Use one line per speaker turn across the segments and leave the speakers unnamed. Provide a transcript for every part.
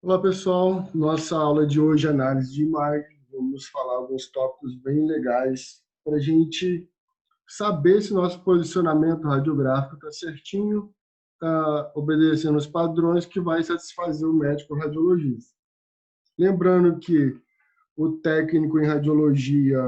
Olá, pessoal. Nossa aula de hoje é análise de imagem. Vamos falar alguns tópicos bem legais para a gente saber se nosso posicionamento radiográfico está certinho, está obedecendo os padrões que vai satisfazer o médico radiologista. Lembrando que o técnico em radiologia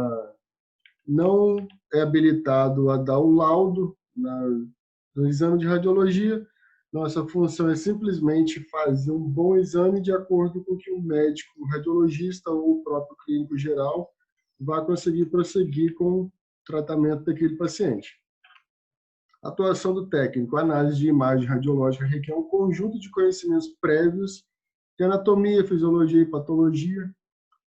não é habilitado a dar o laudo no exame de radiologia. Nossa função é simplesmente fazer um bom exame de acordo com o que o médico radiologista ou o próprio clínico geral vai conseguir prosseguir com o tratamento daquele paciente. A atuação do técnico, a análise de imagem radiológica requer um conjunto de conhecimentos prévios de anatomia, fisiologia e patologia,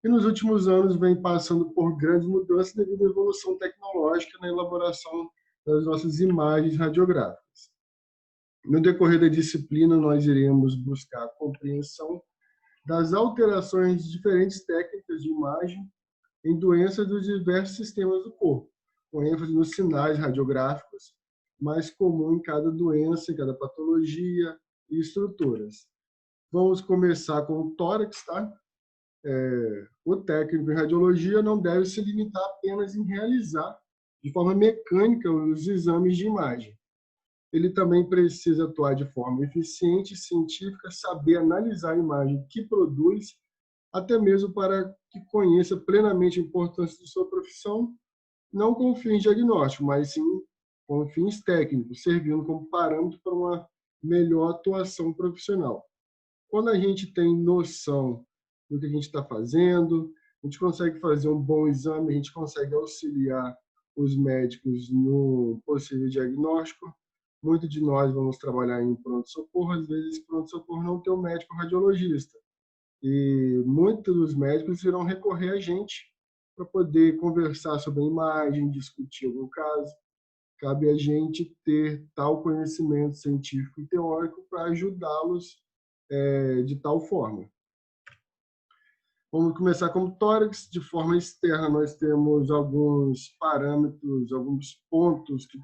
e nos últimos anos vem passando por grandes mudanças devido à evolução tecnológica na elaboração das nossas imagens radiográficas. No decorrer da disciplina, nós iremos buscar a compreensão das alterações de diferentes técnicas de imagem em doenças dos diversos sistemas do corpo, com ênfase nos sinais radiográficos mais comum em cada doença, em cada patologia e estruturas. Vamos começar com o tórax, tá? O técnico em radiologia não deve se limitar apenas em realizar de forma mecânica os exames de imagem. Ele também precisa atuar de forma eficiente e científica, saber analisar a imagem que produz, até mesmo para que conheça plenamente a importância de sua profissão, não com fins diagnósticos, mas sim com fins técnicos, servindo como parâmetro para uma melhor atuação profissional. Quando a gente tem noção do que a gente está fazendo, a gente consegue fazer um bom exame, a gente consegue auxiliar os médicos no possível diagnóstico. Muitos de nós vamos trabalhar em pronto-socorro, às vezes pronto-socorro não tem um médico radiologista. E muitos dos médicos irão recorrer a gente para poder conversar sobre a imagem, discutir algum caso. Cabe a gente ter tal conhecimento científico e teórico para ajudá-los de tal forma. Vamos começar com o tórax. De forma externa, nós temos alguns parâmetros, alguns pontos que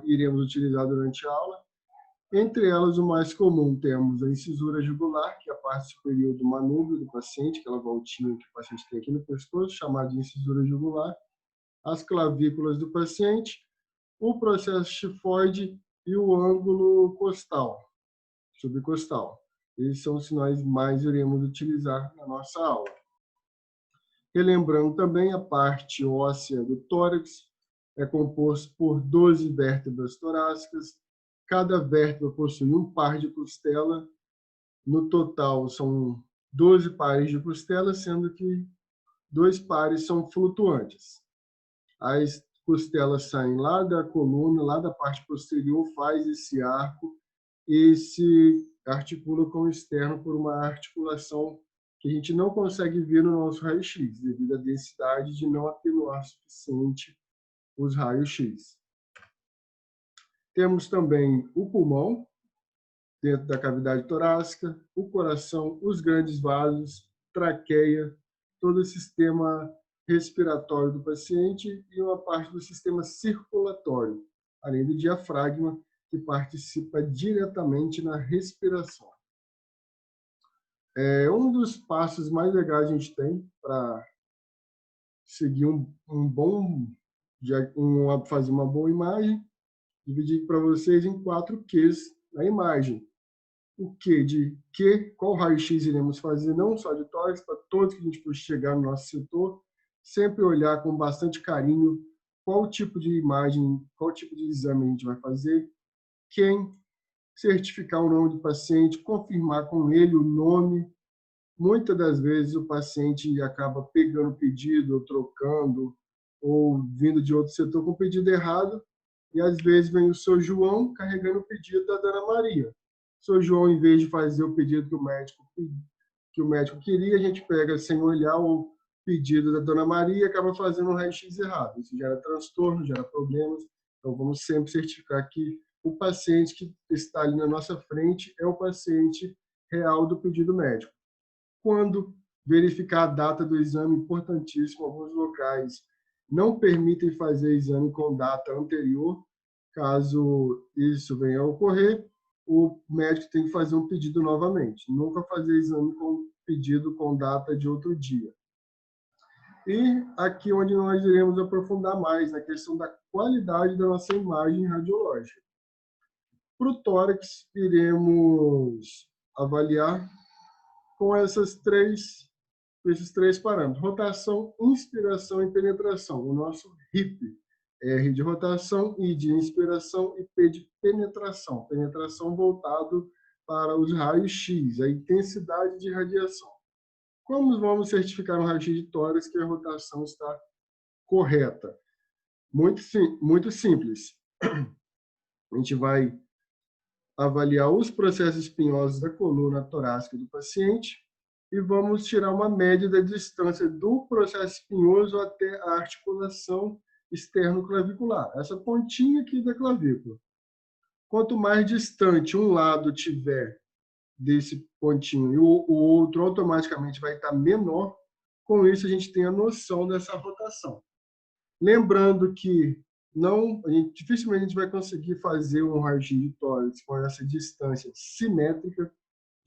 iremos utilizar durante a aula. Entre elas, o mais comum, temos a incisura jugular, que é a parte superior do manúbrio do paciente, aquela voltinha que o paciente tem aqui no pescoço, chamada de incisura jugular, as clavículas do paciente, o processo tifoide e o ângulo costal, subcostal. Esses são os que nós mais iremos utilizar na nossa aula. Relembrando também, a parte óssea do tórax é composto por 12 vértebras torácicas. Cada vértebra possui um par de costela. No total, são 12 pares de costela, sendo que 2 pares são flutuantes. As costelas saem lá da coluna, lá da parte posterior, faz esse arco e se articula com o externo por uma articulação que a gente não consegue ver no nosso raio-x, devido à densidade de não atenuar o suficiente os raios-x. Temos também o pulmão, dentro da cavidade torácica, o coração, os grandes vasos, traqueia, todo o sistema respiratório do paciente e uma parte do sistema circulatório, além do diafragma, que participa diretamente na respiração. Um dos passos mais legais que a gente tem para seguir fazer uma boa imagem, dividir para vocês em 4 Qs na imagem. O Q de qual raio-x iremos fazer, não só de tórax, para todos que a gente for chegar no nosso setor, sempre olhar com bastante carinho qual tipo de imagem, qual tipo de exame a gente vai fazer, quem, certificar o nome do paciente, confirmar com ele o nome. Muitas das vezes o paciente acaba pegando o pedido, ou trocando, ou vindo de outro setor com o pedido errado, e às vezes vem o seu João carregando o pedido da Dona Maria. O seu João, em vez de fazer o pedido que o médico queria, a gente pega sem olhar o pedido da Dona Maria e acaba fazendo um raio-x errado. Isso gera transtorno, gera problemas. Então, vamos sempre certificar que o paciente que está ali na nossa frente é o paciente real do pedido médico. Quando verificar a data do exame, importantíssimo, alguns locais não permitem fazer exame com data anterior. Caso isso venha a ocorrer, o médico tem que fazer um pedido novamente. Nunca fazer exame com pedido com data de outro dia. E aqui onde nós iremos aprofundar mais na questão da qualidade da nossa imagem radiológica. Para o tórax, iremos avaliar com esses três parâmetros: rotação, inspiração e penetração. O nosso RIP, R de rotação, I de inspiração e P de penetração. Penetração voltado para os raios-x, a intensidade de radiação. Como vamos certificar no raio-x de tórax que a rotação está correta? Muito simples. A gente vai avaliar os processos espinhosos da coluna torácica do paciente e vamos tirar uma média da distância do processo espinhoso até a articulação externo-clavicular, essa pontinha aqui da clavícula. Quanto mais distante um lado tiver desse pontinho e o outro automaticamente vai estar menor, com isso a gente tem a noção dessa rotação. Lembrando que dificilmente a gente vai conseguir fazer um raio-x de tórax com essa distância simétrica.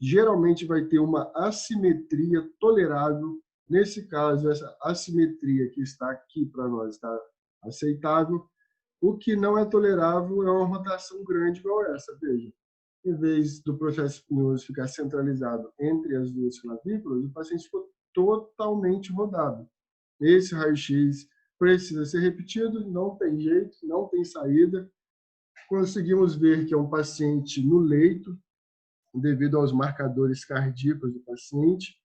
Geralmente vai ter uma assimetria tolerável. Nesse caso, essa assimetria que está aqui para nós está aceitável. O que não é tolerável é uma rotação grande igual essa. Veja, em vez do processo espinhoso ficar centralizado entre as duas clavículas, o paciente ficou totalmente rodado. Esse raio-x precisa ser repetido, não tem jeito, não tem saída. Conseguimos ver que é um paciente no leito, devido aos marcadores cardíacos do paciente.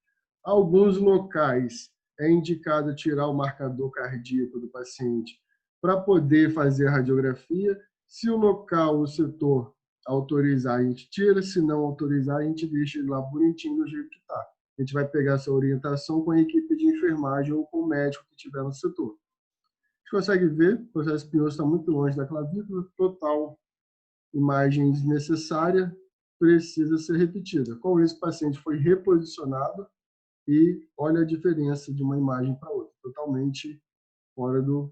Alguns locais é indicado tirar o marcador cardíaco do paciente para poder fazer a radiografia. Se o local, o setor autorizar, a gente tira. Se não autorizar, a gente deixa ele lá bonitinho do jeito que está. A gente vai pegar essa orientação com a equipe de enfermagem ou com o médico que estiver no setor. A gente consegue ver, o processo espinhoso está muito longe da clavícula, total imagem desnecessária, precisa ser repetida. Com isso, o paciente foi reposicionado e olha a diferença de uma imagem para outra, totalmente fora do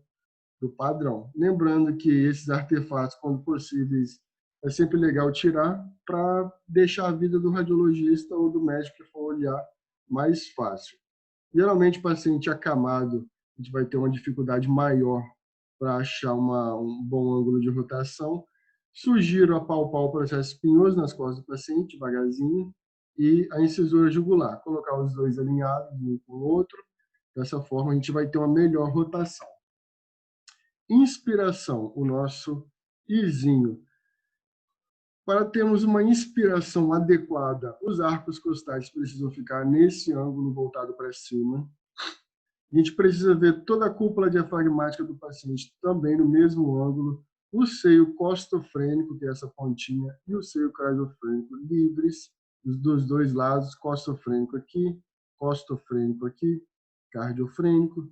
padrão. Lembrando que esses artefatos, quando possíveis, é sempre legal tirar para deixar a vida do radiologista ou do médico que for olhar mais fácil. Geralmente, o paciente acamado, a gente vai ter uma dificuldade maior para achar um bom ângulo de rotação. Sugiro apalpar o processo espinhoso nas costas do paciente, devagarzinho, e a incisora jugular, colocar os dois alinhados um com o outro. Dessa forma, a gente vai ter uma melhor rotação. Inspiração, o nosso izinho. Para termos uma inspiração adequada, os arcos costais precisam ficar nesse ângulo voltado para cima. A gente precisa ver toda a cúpula diafragmática do paciente também no mesmo ângulo. O seio costofrênico, que é essa pontinha, e o seio cardiofrênico livres dos dois lados, costofrênico aqui, cardiofrênico.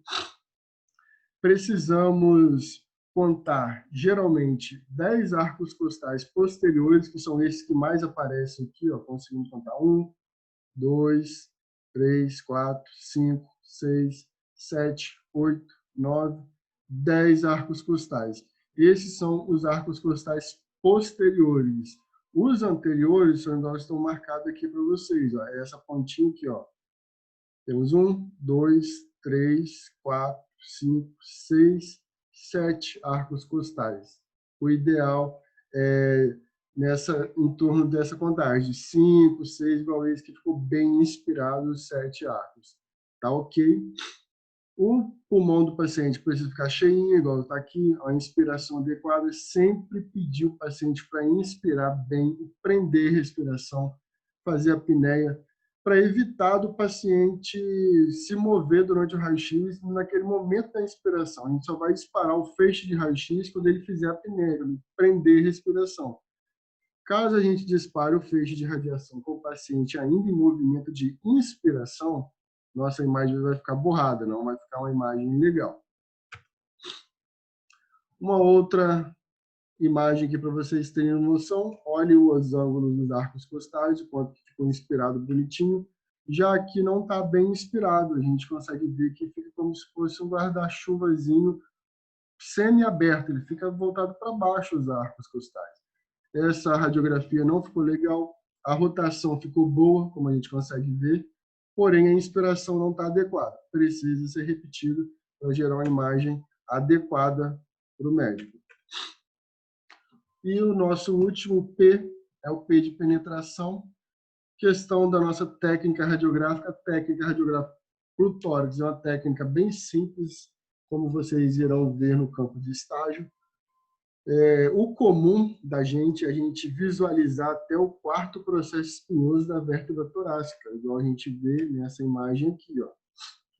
Precisamos contar, geralmente, 10 arcos costais posteriores, que são esses que mais aparecem aqui, ó. Conseguimos contar 1, 2, 3, 4, 5, 6, 7, 8, 9, 10 arcos costais. Esses são os arcos costais posteriores. Os anteriores são igual estão marcados aqui para vocês. Ó. É essa pontinha aqui. Ó. Temos 1, 2, 3, 4, 5, 6, 7 arcos costais. O ideal é em torno dessa contagem, 5, 6, igual esse que ficou bem inspirado, os 7 arcos. Tá ok? O pulmão do paciente precisa ficar cheinho, igual está aqui, a inspiração adequada. Sempre pedir o paciente para inspirar bem, prender a respiração, fazer a apneia, para evitar do paciente se mover durante o raio-x naquele momento da inspiração. A gente só vai disparar o feixe de raio-x quando ele fizer a apneia, prender a respiração. Caso a gente dispare o feixe de radiação com o paciente ainda em movimento de inspiração, nossa imagem vai ficar borrada, não vai ficar uma imagem legal. Uma outra imagem aqui para vocês terem noção, olhe os ângulos dos arcos costais, o quanto ficou inspirado bonitinho. Já aqui não está bem inspirado, a gente consegue ver que fica como se fosse um guarda-chuvazinho semi-aberto, ele fica voltado para baixo os arcos costais. essa radiografia não ficou legal, a rotação ficou boa, como a gente consegue ver, porém a inspiração não está adequada. Precisa ser repetido para gerar uma imagem adequada para o médico. E o nosso último P é o P de penetração, questão da nossa técnica radiográfica. A técnica radiográfica para o tórax é uma técnica bem simples, como vocês irão ver no campo de estágio. O comum da gente é a gente visualizar até o quarto processo espinhoso da vértebra torácica, igual a gente vê nessa imagem aqui. Ó.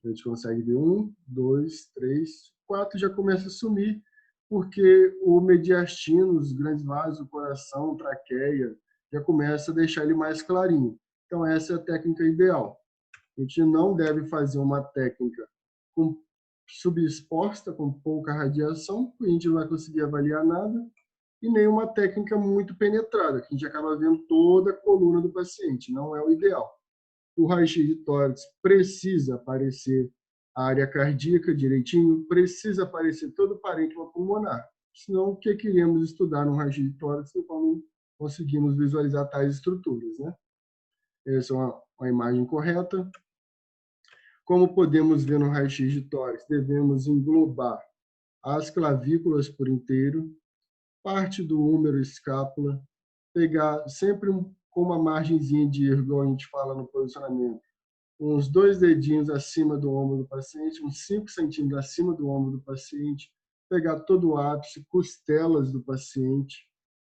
A gente consegue ver 1, 2, 3, 4, já começa a sumir, porque o mediastino, os grandes vasos, o coração, traqueia, já começa a deixar ele mais clarinho. Então, essa é a técnica ideal. A gente não deve fazer uma técnica com subexposta, com pouca radiação, porque a gente não vai conseguir avaliar nada, e nem uma técnica muito penetrada, que a gente acaba vendo toda a coluna do paciente. Não é o ideal. O raio-x de tórax precisa aparecer a área cardíaca direitinho, precisa aparecer todo o parênquima pulmonar. Senão, o que queremos estudar no raio-x de tórax se não conseguimos visualizar tais estruturas, né? Essa é uma imagem correta. Como podemos ver no raio-x de tórax, devemos englobar as clavículas por inteiro, parte do húmero escápula, pegar sempre com uma margenzinha de erro, igual a gente fala no posicionamento, uns 2 dedinhos acima do ombro do paciente, uns 5 centímetros acima do ombro do paciente, pegar todo o ápice, costelas do paciente,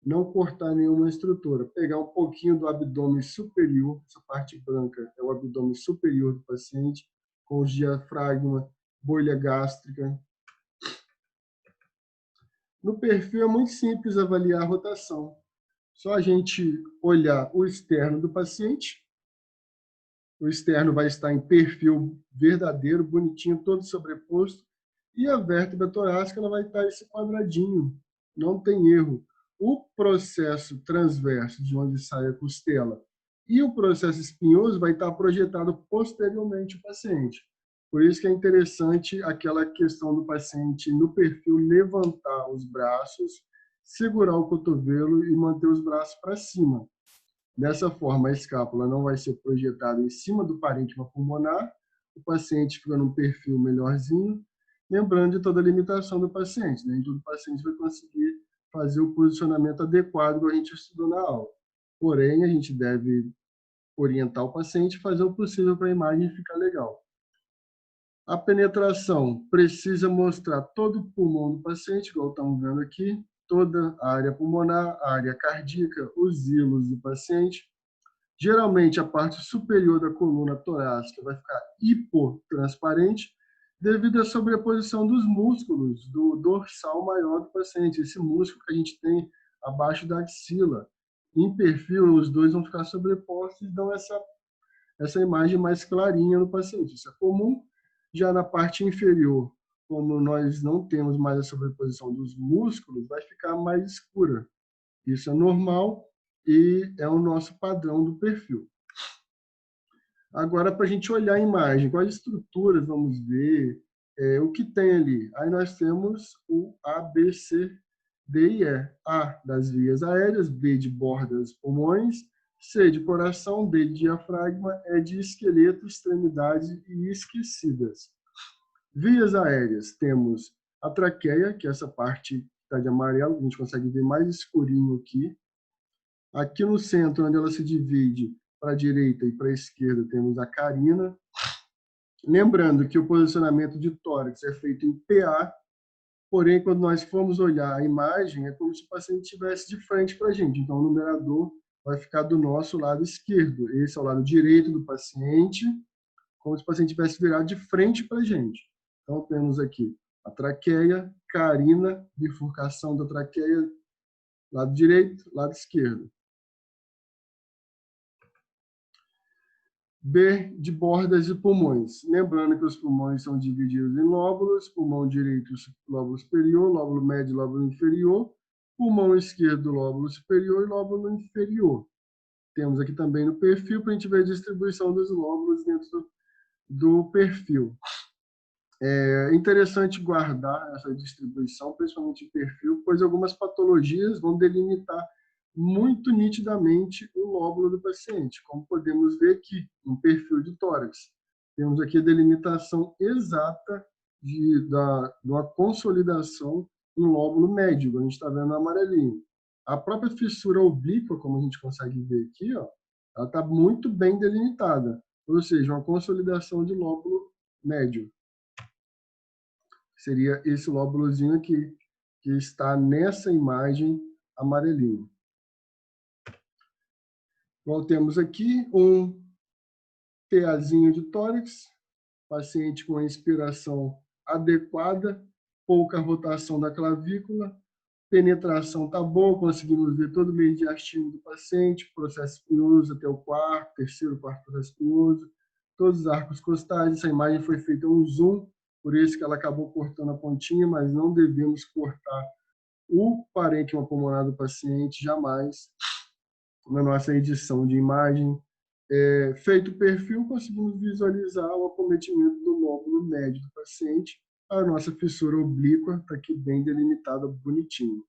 não cortar nenhuma estrutura, pegar um pouquinho do abdômen superior, essa parte branca é o abdômen superior do paciente, com o diafragma, bolha gástrica. No perfil é muito simples avaliar a rotação. Só a gente olhar o externo do paciente. O externo vai estar em perfil verdadeiro, bonitinho, todo sobreposto. E a vértebra torácica ela vai estar esse quadradinho. Não tem erro. O processo transverso, de onde sai a costela, e o processo espinhoso vai estar projetado posteriormente ao paciente. Por isso que é interessante aquela questão do paciente no perfil levantar os braços, segurar o cotovelo e manter os braços para cima. Dessa forma, a escápula não vai ser projetada em cima do parênquima pulmonar, o paciente fica num perfil melhorzinho, lembrando de toda a limitação do paciente. Nem todo paciente vai conseguir fazer o posicionamento adequado que a gente estudou na aula. Porém, a gente deve orientar o paciente e fazer o possível para a imagem ficar legal. A penetração precisa mostrar todo o pulmão do paciente, igual estamos vendo aqui, toda a área pulmonar, a área cardíaca, os hilos do paciente. Geralmente, a parte superior da coluna torácica vai ficar hipotransparente devido à sobreposição dos músculos do dorsal maior do paciente, esse músculo que a gente tem abaixo da axila. Em perfil, os dois vão ficar sobrepostos e dão essa imagem mais clarinha no paciente. Isso é comum. Já na parte inferior, como nós não temos mais a sobreposição dos músculos, vai ficar mais escura. Isso é normal e é o nosso padrão do perfil. Agora, para a gente olhar a imagem, quais estruturas vamos ver, o que tem ali? Aí nós temos o A, B, C, D e E. A das vias aéreas, B de borda dos pulmões, C de coração, D de diafragma, E de esqueleto, extremidades e esquecidas. Vias aéreas, temos a traqueia, que é essa parte que está de amarelo, a gente consegue ver mais escurinho aqui. Aqui no centro, onde ela se divide para a direita e para a esquerda, temos a carina. Lembrando que o posicionamento de tórax é feito em PA, porém, quando nós formos olhar a imagem, é como se o paciente estivesse de frente para a gente. Então, o numerador vai ficar do nosso lado esquerdo. Esse é o lado direito do paciente, como se o paciente estivesse virado de frente para a gente. Então, temos aqui a traqueia, carina, bifurcação da traqueia, lado direito, lado esquerdo. B de bordas e pulmões. Lembrando que os pulmões são divididos em lóbulos, pulmão direito, lóbulo superior, lóbulo médio, lóbulo inferior, pulmão esquerdo, lóbulo superior e lóbulo inferior. Temos aqui também no perfil para a gente ver a distribuição dos lóbulos dentro do perfil. É interessante guardar essa distribuição, principalmente em perfil, pois algumas patologias vão delimitar muito nitidamente o lóbulo do paciente, como podemos ver aqui no perfil de tórax. Temos aqui a delimitação exata de uma consolidação no lóbulo médio, a gente está vendo no amarelinho. A própria fissura oblíqua, como a gente consegue ver aqui, ó, ela está muito bem delimitada, ou seja, uma consolidação de lóbulo médio. Seria esse lóbulozinho aqui, que está nessa imagem amarelinho. Bom, temos aqui um TAzinho de tórax, paciente com inspiração adequada, pouca rotação da clavícula, penetração está boa, conseguimos ver todo o meio diastínico do paciente, processo espinhoso até o terceiro, quarto processo espinhoso, todos os arcos costais. Essa imagem foi feita um zoom, por isso que ela acabou cortando a pontinha, mas não devemos cortar o parênquima pulmonar do paciente, jamais, na nossa edição de imagem. Feito o perfil, conseguimos visualizar o acometimento do lóbulo médio do paciente. A nossa fissura oblíqua está aqui bem delimitada, bonitinho.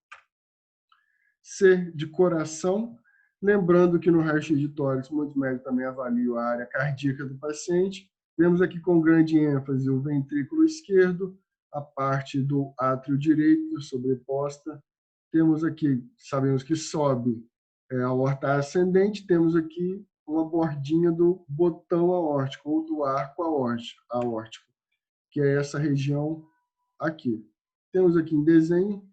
C de coração, lembrando que no raio-x de tórax, muitos médicos também avaliam a área cardíaca do paciente. Vemos aqui com grande ênfase o ventrículo esquerdo, a parte do átrio direito sobreposta. Temos aqui, sabemos que sobe a aorta ascendente, temos aqui uma bordinha do botão aórtico, ou do arco aórtico, que é essa região aqui. Temos aqui em desenho,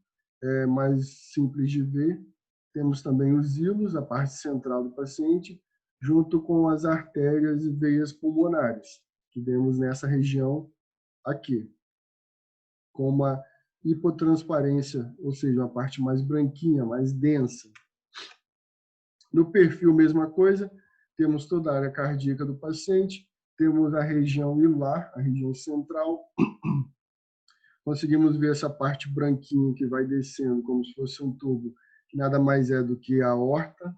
mais simples de ver, temos também os hilos, a parte central do paciente, junto com as artérias e veias pulmonares, que vemos nessa região aqui, com uma hipotransparência, ou seja, uma parte mais branquinha, mais densa. No perfil, mesma coisa, temos toda a área cardíaca do paciente, temos a região hilar, a região central. Conseguimos ver essa parte branquinha que vai descendo como se fosse um tubo, que nada mais é do que a aorta,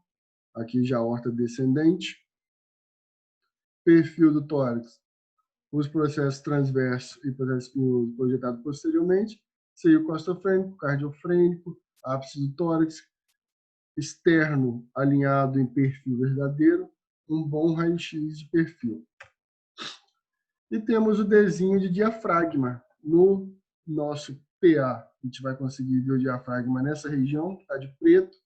aqui já a aorta descendente. Perfil do tórax, os processos transverso e processo espinhoso projetado posteriormente, seio costofrênico, cardiofrênico, ápice do tórax, externo alinhado em perfil verdadeiro, um bom raio-x de perfil. E temos o Dzinho de diafragma. No nosso PA, a gente vai conseguir ver o diafragma nessa região, que está de preto.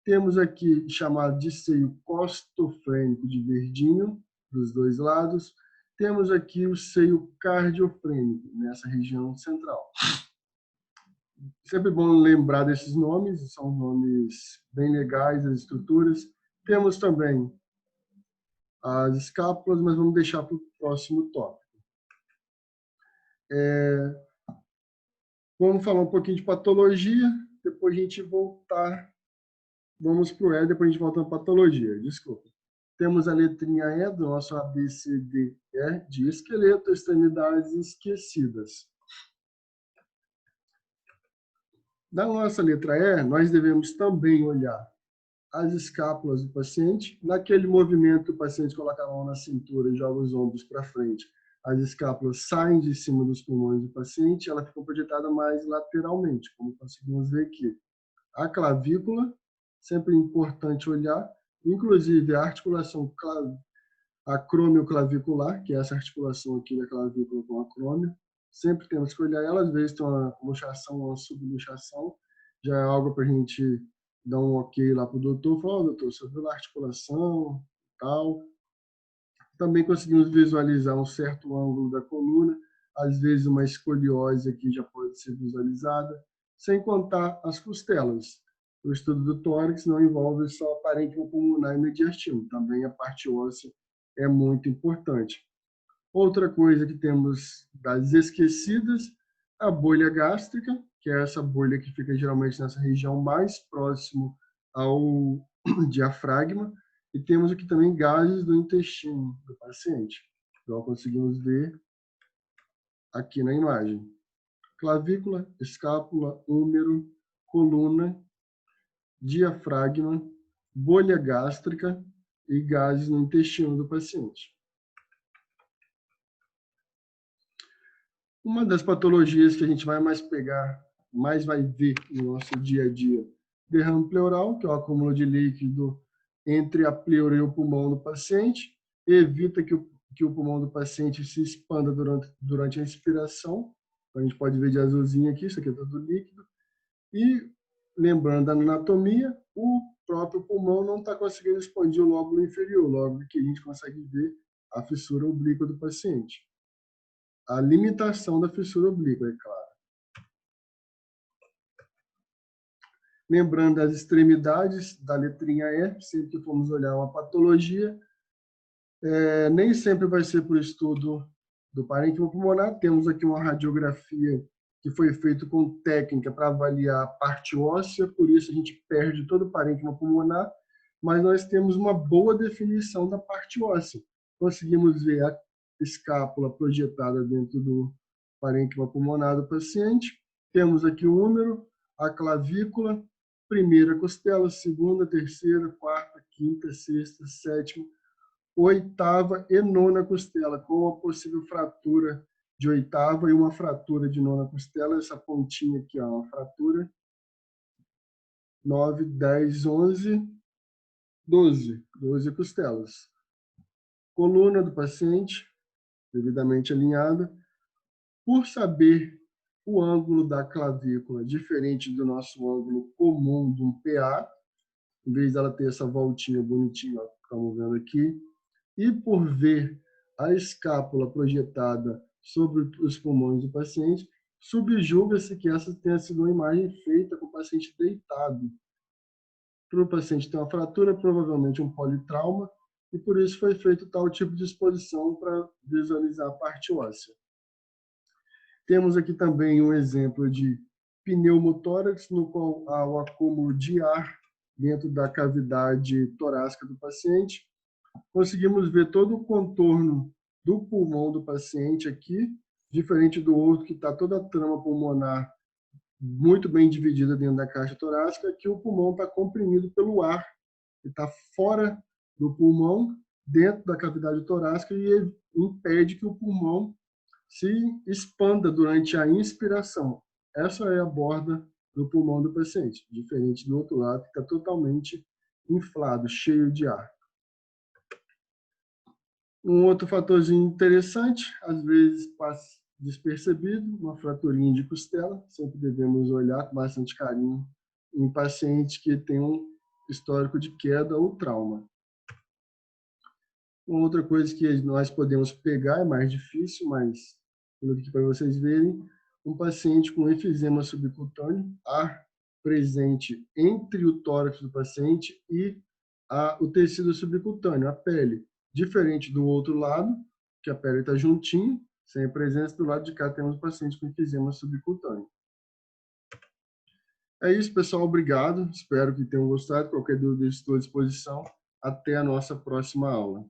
Temos aqui chamado de seio costofrênico de verdinho, dos dois lados. Temos aqui o seio cardiofrênico, nessa região central. Sempre bom lembrar desses nomes, são nomes bem legais, as estruturas. Temos também as escápulas, mas vamos deixar para o próximo tópico. Vamos falar um pouquinho de patologia, depois a gente voltar. Vamos para o E, depois a gente volta para patologia, desculpa. Temos a letrinha E do nosso ABCDE de esqueleto, extremidades esquecidas. Na nossa letra E, nós devemos também olhar as escápulas do paciente. Naquele movimento, o paciente coloca a mão na cintura e joga os ombros para frente. As escápulas saem de cima dos pulmões do paciente, ela fica projetada mais lateralmente, como conseguimos ver aqui. A clavícula, sempre importante olhar, inclusive a articulação acromioclavicular, que é essa articulação aqui da clavícula com o acrômio, sempre temos que olhar ela, às vezes tem uma luxação ou uma subluxação, já é algo para a gente dar um ok lá para o doutor, falar, oh, doutor, você viu a articulação, tal. Também conseguimos visualizar um certo ângulo da coluna, às vezes uma escoliose aqui já pode ser visualizada, sem contar as costelas. O estudo do tórax não envolve só a parênquima pulmonar e mediastino, também a parte óssea é muito importante. Outra coisa que temos das esquecidas, a bolha gástrica, que é essa bolha que fica geralmente nessa região mais próximo ao diafragma, e temos aqui também gases do intestino do paciente. Então, conseguimos ver aqui na imagem. Clavícula, escápula, úmero, coluna, diafragma, bolha gástrica e gases no intestino do paciente. Uma das patologias que a gente vai mais pegar, mais vai ver no nosso dia a dia, derrame pleural, que é o acúmulo de líquido entre a pleura e o pulmão do paciente, evita que o pulmão do paciente se expanda durante a inspiração. A gente pode ver de azulzinho aqui, isso aqui é tudo líquido. E, lembrando da anatomia, o próprio pulmão não está conseguindo expandir o lóbulo inferior, logo que a gente consegue ver a fissura oblíqua do paciente. A limitação da fissura oblíqua, é claro. Lembrando as extremidades da letrinha E, sempre que formos olhar uma patologia, nem sempre vai ser por estudo do parênquima pulmonar. Temos aqui uma radiografia que foi feita com técnica para avaliar a parte óssea, por isso a gente perde todo o parênquima pulmonar, mas nós temos uma boa definição da parte óssea. Conseguimos ver a escápula projetada dentro do parênquima pulmonar do paciente. Temos aqui o úmero, a clavícula, primeira costela, segunda, terceira, quarta, quinta, sexta, sétima, oitava e nona costela, com a possível fratura de oitava e uma fratura de nona costela. Essa pontinha aqui, ó, uma fratura. 9, 10, 11, 12. 12 costelas. Coluna do paciente, devidamente alinhada. Por saber o ângulo da clavícula diferente do nosso ângulo comum de um PA, em vez dela ter essa voltinha bonitinha, ó, que estamos vendo aqui, e por ver a escápula projetada sobre os pulmões do paciente, subjuga-se que essa tenha sido uma imagem feita com o paciente deitado. Para o paciente ter uma fratura, provavelmente um politrauma, e por isso foi feito tal tipo de exposição para visualizar a parte óssea. Temos aqui também um exemplo de pneumotórax, no qual há o acúmulo de ar dentro da cavidade torácica do paciente. Conseguimos ver todo o contorno do pulmão do paciente aqui, diferente do outro que está toda a trama pulmonar muito bem dividida dentro da caixa torácica. Aqui o pulmão está comprimido pelo ar, que está fora do pulmão, dentro da cavidade torácica, e impede que o pulmão se expanda durante a inspiração. Essa é a borda do pulmão do paciente, diferente do outro lado, que está totalmente inflado, cheio de ar. Um outro fatorzinho interessante, às vezes passa despercebido, uma fraturinha de costela. Sempre devemos olhar com bastante carinho em pacientes que têm um histórico de queda ou trauma. Uma outra coisa que nós podemos pegar, é mais difícil, mas vou aqui para vocês verem, um paciente com efizema subcutâneo, ar presente entre o tórax do paciente e o tecido subcutâneo, a pele. Diferente do outro lado, que a pele está juntinho, sem a presença, do lado de cá temos paciente com efizema subcutâneo. É isso, pessoal. Obrigado. Espero que tenham gostado. Qualquer dúvida, estou à disposição. Até a nossa próxima aula.